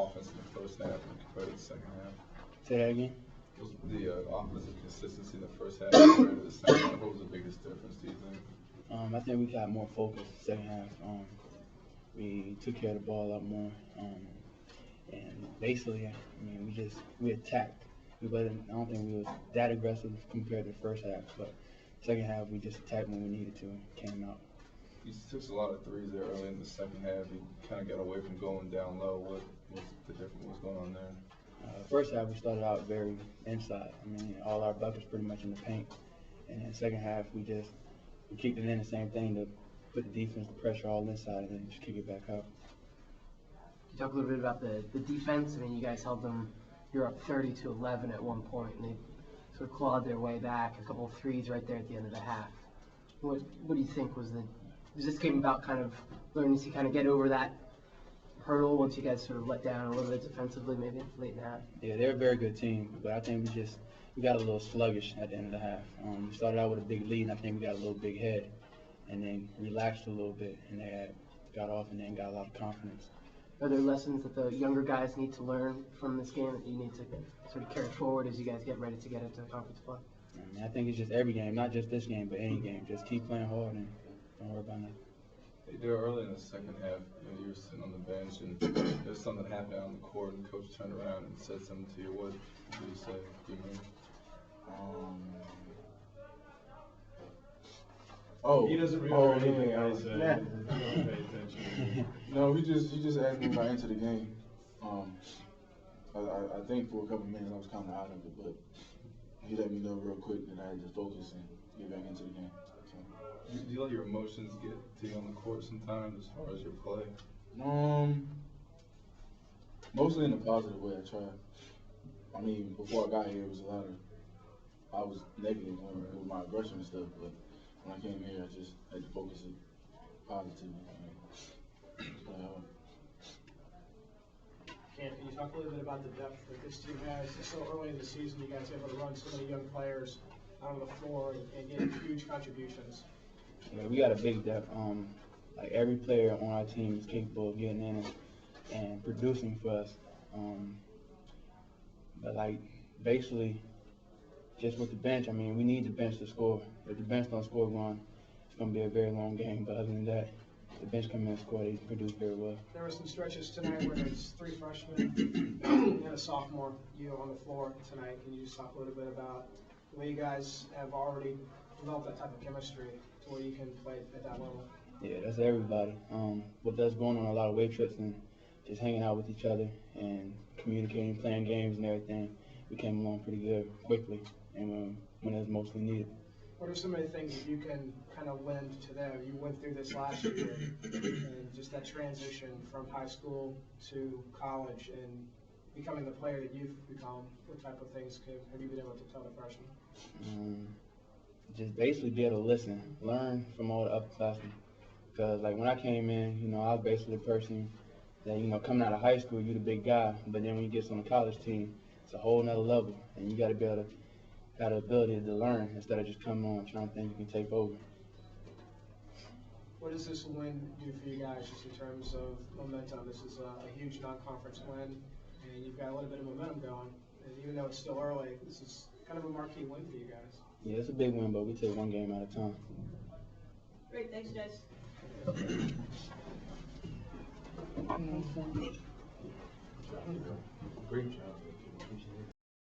offense in the first half compared to the second half? Say that again? Was the offensive consistency in the first half compared to the second half? What was the biggest difference, do you think? I think we got more focused second half. We took care of the ball a lot more. And basically, I mean, we attacked. I don't think we was that aggressive compared to the first half, but second half we just attacked when we needed to and came out. You took a lot of threes there early in the second half. You kind of got away from going down low. What was the difference? What's going on there? First half we started out very inside. I mean, all our buckets pretty much in the paint. And then second half we kicked it in, the same thing, to put the defense, the pressure all inside, and then just kick it back out. You talk a little bit about the defense. I mean, you guys held them. You're up 30-11 at one point, and they sort of clawed their way back. A couple of threes right there at the end of the half. What do you think was this game about kind of learning to kind of get over that hurdle once you guys sort of let down a little bit defensively, maybe late in the half? Yeah, they're a very good team, but I think we got a little sluggish at the end of the half. We started out with a big lead, and I think we got a little big head, and then relaxed a little bit, and they got off and then got a lot of confidence. Are there lessons that the younger guys need to learn from this game that you need to sort of carry forward as you guys get ready to get into conference play? I think it's just every game, not just this game, but any game. Just keep playing hard and don't worry about nothing. Hey, there early in the second half, you were sitting on the bench, and there's something that happened on the court, and coach turned around and said something to you. What did he say? Do you remember? He doesn't remember anything I said. Yeah. He doesn't pay attention. No, he just asked me if I entered the game. I think for a couple of minutes I was kind of out of it, but he let me know real quick that I had to focus and get back into the game. So. Do you let your emotions get to you on the court sometimes as far as your play? Mostly in a positive way. I try. I mean, before I got here, it was I was negative with my aggression and stuff, but when I came here, I just had to focus it positively. Can you talk a little bit about the depth that this team has? So early in the season, you guys able to run so many young players out on the floor and get huge contributions. Yeah, we got a big depth. Like every player on our team is capable of getting in and producing for us. But like basically, just with the bench, I mean, we need the bench to score. If the bench don't score one, it's going to be a very long game. But other than that, the bench come in and score, they produce very well. There were some stretches tonight where there's 3 freshmen and a sophomore, you on the floor tonight. Can you just talk a little bit about the way you guys have already developed that type of chemistry to where you can play at that level? Yeah, that's everybody. With us going on a lot of weight trips and just hanging out with each other and communicating, playing games and everything, we came along pretty good quickly and when it was mostly needed. What are some of the things that you can kind of lend to them? You went through this last year, and just that transition from high school to college and becoming the player that you've become. What type of things have you been able to tell the freshmen? Just basically be able to listen, learn from all the upperclassmen. Because like when I came in, I was basically the person that, coming out of high school, you're the big guy, but then when you get on the college team, it's a whole nother level, and you got to be able to got the ability to learn instead of just coming on and trying to think you can take over. What does this win do for you guys just in terms of momentum? This is a huge non-conference win, and you've got a little bit of momentum going. And even though it's still early, this is kind of a marquee win for you guys. Yeah, it's a big win, but we take one game at a time. Great, thanks, guys. Great job.